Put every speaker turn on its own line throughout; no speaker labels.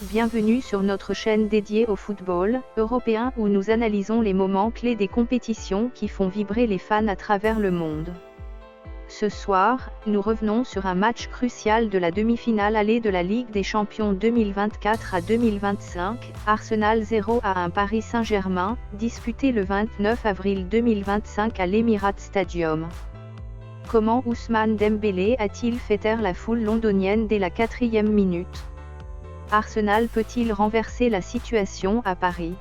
bienvenue sur notre chaîne dédiée au football européen où nous analysons les moments clés des compétitions qui font vibrer les fans à travers le monde. Ce soir, nous revenons sur un match crucial de la demi-finale aller de la Ligue des Champions 2024 à 2025, Arsenal 0-1 Paris Saint-Germain, disputé le 29 avril 2025 à l'Emirates Stadium. Comment Ousmane Dembélé a-t-il fait taire la foule londonienne dès la 4e minute? Arsenal peut-il renverser la situation à Paris?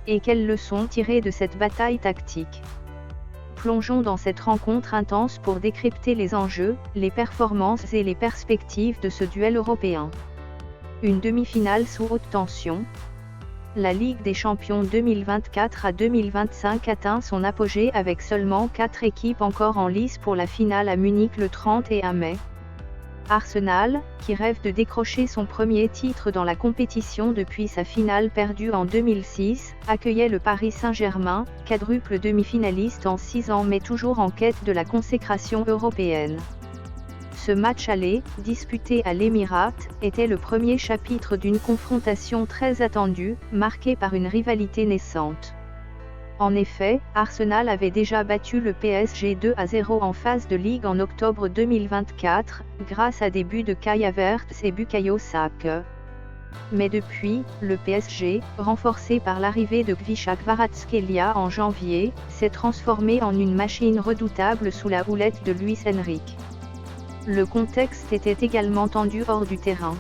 Et quelles leçons tirer de cette bataille tactique? Plongeons dans cette rencontre intense pour décrypter les enjeux, les performances et les perspectives de ce duel européen. Une demi-finale sous haute tension. La Ligue des Champions 2024 à 2025 atteint son apogée avec seulement 4 équipes encore en lice pour la finale à Munich le 31 mai. Arsenal, qui rêve de décrocher son premier titre dans la compétition depuis sa finale perdue en 2006, accueillait le Paris Saint-Germain, quadruple demi-finaliste en 6 ans mais toujours en quête de la consécration européenne. Ce match aller, disputé à l'Émirat, était le premier chapitre d'une confrontation très attendue, marquée par une rivalité naissante. En effet, Arsenal avait déjà battu le PSG 2-0 en phase de Ligue en octobre 2024, grâce à des buts de Kai Havertz et Bukayo Saka. Mais depuis, le PSG, renforcé par l'arrivée de Khvicha Kvaratskhelia en janvier, s'est transformé en une machine redoutable sous la houlette de Luis Enrique. Le contexte était également tendu hors du terrain.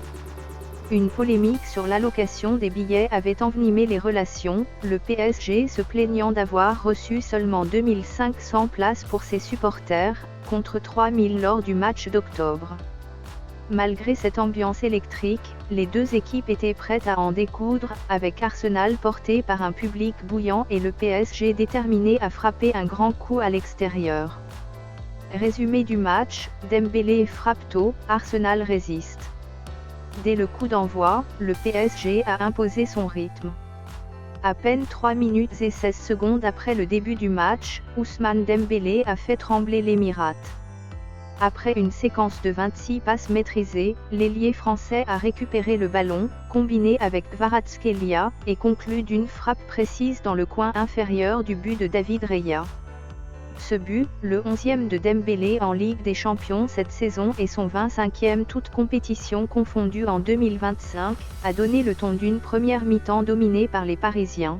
Une polémique sur l'allocation des billets avait envenimé les relations, le PSG se plaignant d'avoir reçu seulement 2500 places pour ses supporters, contre 3000 lors du match d'octobre. Malgré cette ambiance électrique, les deux équipes étaient prêtes à en découdre, avec Arsenal porté par un public bouillant et le PSG déterminé à frapper un grand coup à l'extérieur. Résumé du match, Dembélé frappe tôt, Arsenal résiste. Dès le coup d'envoi, le PSG a imposé son rythme. À peine 3 minutes et 16 secondes après le début du match, Ousmane Dembélé a fait trembler l'Émirat. Après une séquence de 26 passes maîtrisées, l'ailier français a récupéré le ballon, combiné avec Kvaratskhelia, et conclu d'une frappe précise dans le coin inférieur du but de David Raya. Ce but, le 11e de Dembélé en Ligue des Champions cette saison et son 25e toute compétition confondue en 2025, a donné le ton d'une première mi-temps dominée par les Parisiens.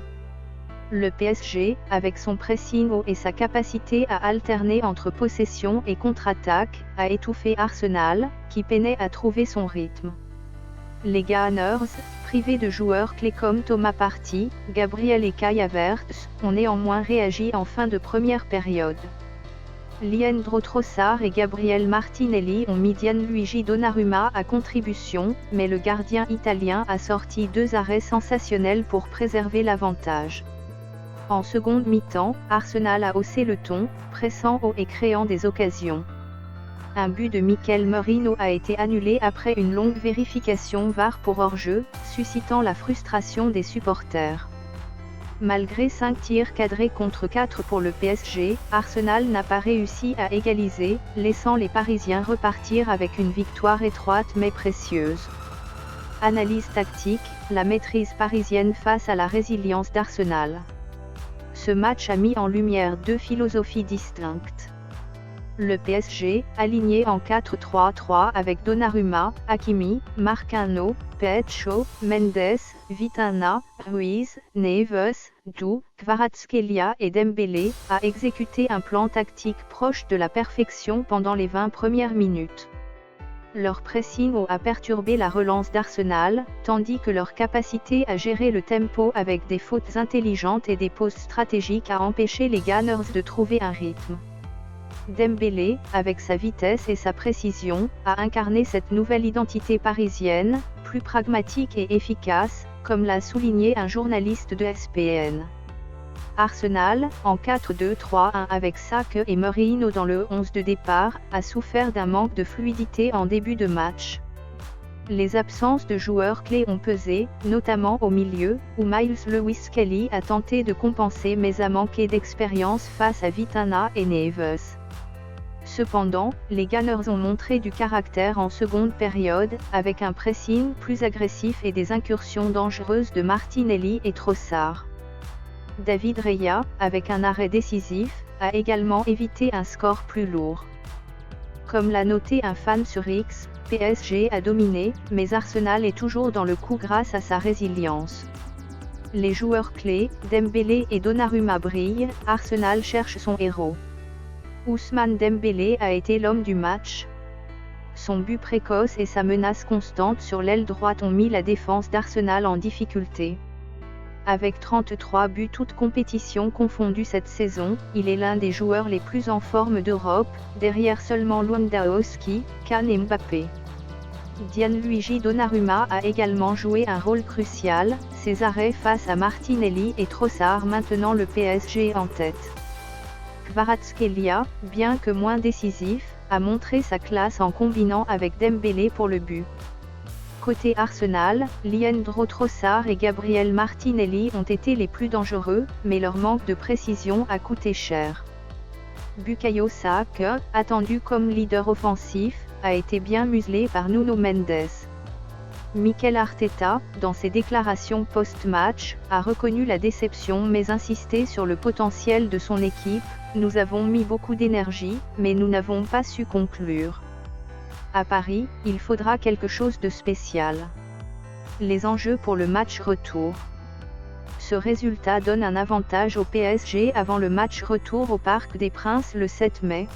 Le PSG, avec son pressing haut et sa capacité à alterner entre possession et contre-attaque, a étouffé Arsenal, qui peinait à trouver son rythme. Les Gunners, privés de joueurs clés comme Thomas Partey, Gabriel et Kai Havertz, ont néanmoins réagi en fin de première période. Leandro Trossard et Gabriel Martinelli ont mis Gianluigi Donnarumma à contribution, mais le gardien italien a sorti 2 arrêts sensationnels pour préserver l'avantage. En seconde mi-temps, Arsenal a haussé le ton, pressant haut et créant des occasions. Un but de Mikel Merino a été annulé après une longue vérification VAR pour hors-jeu, suscitant la frustration des supporters. Malgré 5 tirs cadrés contre 4 pour le PSG, Arsenal n'a pas réussi à égaliser, laissant les Parisiens repartir avec une victoire étroite mais précieuse. Analyse tactique, la maîtrise parisienne face à la résilience d'Arsenal. Ce match a mis en lumière 2 philosophies distinctes. Le PSG, aligné en 4-3-3 avec Donnarumma, Hakimi, Marquinhos, Pedro, Mendes, Vitinha, Ruiz, Neves, Dou, Kvaratskhelia et Dembélé, a exécuté un plan tactique proche de la perfection pendant les 20 premières minutes. Leur pressing haut a perturbé la relance d'Arsenal, tandis que leur capacité à gérer le tempo avec des fautes intelligentes et des pauses stratégiques a empêché les Gunners de trouver un rythme. Dembélé, avec sa vitesse et sa précision, a incarné cette nouvelle identité parisienne, plus pragmatique et efficace, comme l'a souligné un journaliste de ESPN. Arsenal, en 4-2-3-1 avec Saka et Merino dans le 11 de départ, a souffert d'un manque de fluidité en début de match. Les absences de joueurs clés ont pesé, notamment au milieu, où Miles Lewis-Kelly a tenté de compenser mais a manqué d'expérience face à Vitinha et Neves. Cependant, les Gunners ont montré du caractère en seconde période, avec un pressing plus agressif et des incursions dangereuses de Martinelli et Trossard. David Raya, avec un arrêt décisif, a également évité un score plus lourd. Comme l'a noté un fan sur X, PSG a dominé, mais Arsenal est toujours dans le coup grâce à sa résilience. Les joueurs clés, Dembélé et Donnarumma brillent, Arsenal cherche son héros. Ousmane Dembélé a été l'homme du match. Son but précoce et sa menace constante sur l'aile droite ont mis la défense d'Arsenal en difficulté. Avec 33 buts toutes compétitions confondues cette saison, il est l'un des joueurs les plus en forme d'Europe, derrière seulement Lewandowski, Kane et Mbappé. Gianluigi Donnarumma a également joué un rôle crucial, ses arrêts face à Martinelli et Trossard maintenant le PSG en tête. Kvaratskhelia, bien que moins décisif, a montré sa classe en combinant avec Dembélé pour le but. Côté Arsenal, Leandro Trossard et Gabriel Martinelli ont été les plus dangereux, mais leur manque de précision a coûté cher. Bukayo Saka, attendu comme leader offensif, a été bien muselé par Nuno Mendes. Mikel Arteta, dans ses déclarations post-match, a reconnu la déception mais insisté sur le potentiel de son équipe. Nous avons mis beaucoup d'énergie, mais nous n'avons pas su conclure. À Paris, il faudra quelque chose de spécial. Les enjeux pour le match retour. Ce résultat donne un avantage au PSG avant le match retour au Parc des Princes le 7 mai.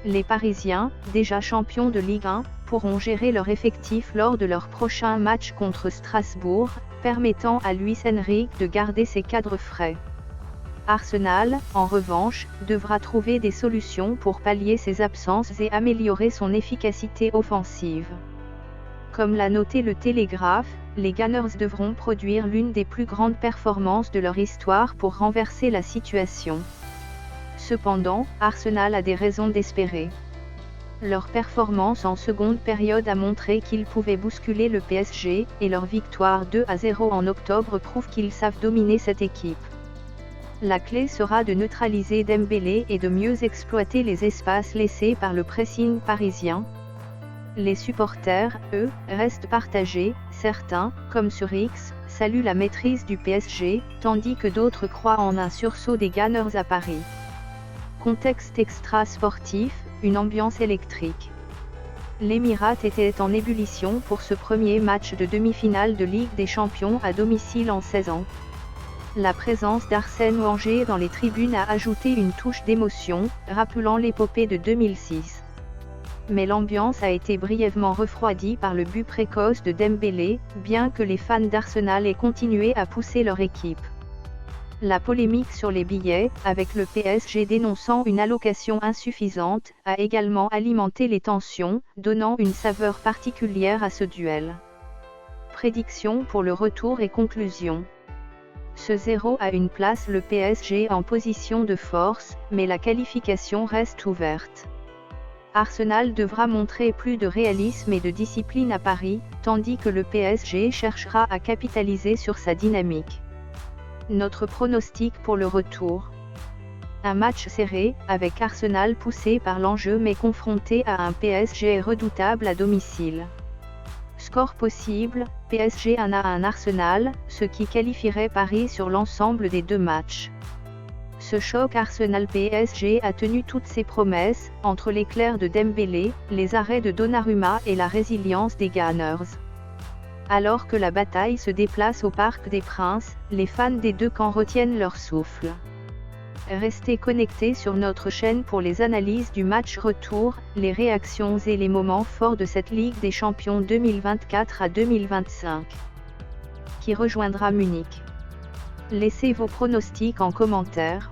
Les Parisiens, déjà champions de Ligue 1, pourront gérer leur effectif lors de leur prochain match contre Strasbourg, permettant à Luis Enrique de garder ses cadres frais. Arsenal, en revanche, devra trouver des solutions pour pallier ses absences et améliorer son efficacité offensive. Comme l'a noté le Télégraphe, les Gunners devront produire l'une des plus grandes performances de leur histoire pour renverser la situation. Cependant, Arsenal a des raisons d'espérer. Leur performance en seconde période a montré qu'ils pouvaient bousculer le PSG, et leur victoire 2-0 en octobre prouve qu'ils savent dominer cette équipe. La clé sera de neutraliser Dembélé et de mieux exploiter les espaces laissés par le pressing parisien. Les supporters, eux, restent partagés, certains, comme sur X, saluent la maîtrise du PSG, tandis que d'autres croient en un sursaut des Gunners à Paris. Contexte extra-sportif, une ambiance électrique. L'Émirat était en ébullition pour ce premier match de demi-finale de Ligue des Champions à domicile en 16 ans. La présence d'Arsène Wenger dans les tribunes a ajouté une touche d'émotion, rappelant l'épopée de 2006. Mais l'ambiance a été brièvement refroidie par le but précoce de Dembélé, bien que les fans d'Arsenal aient continué à pousser leur équipe. La polémique sur les billets, avec le PSG dénonçant une allocation insuffisante, a également alimenté les tensions, donnant une saveur particulière à ce duel. Prédiction pour le retour et conclusion. Ce 0 a une place le PSG en position de force, mais la qualification reste ouverte. Arsenal devra montrer plus de réalisme et de discipline à Paris, tandis que le PSG cherchera à capitaliser sur sa dynamique. Notre pronostic pour le retour. Un match serré, avec Arsenal poussé par l'enjeu mais confronté à un PSG redoutable à domicile. Score possible, PSG 1 à 1 Arsenal, ce qui qualifierait Paris sur l'ensemble des deux matchs. Ce choc Arsenal-PSG a tenu toutes ses promesses, entre l'éclair de Dembélé, les arrêts de Donnarumma et la résilience des Gunners. Alors que la bataille se déplace au Parc des Princes, les fans des deux camps retiennent leur souffle. Restez connectés sur notre chaîne pour les analyses du match retour, les réactions et les moments forts de cette Ligue des Champions 2024 à 2025. Qui rejoindra Munich. Laissez vos pronostics en commentaire.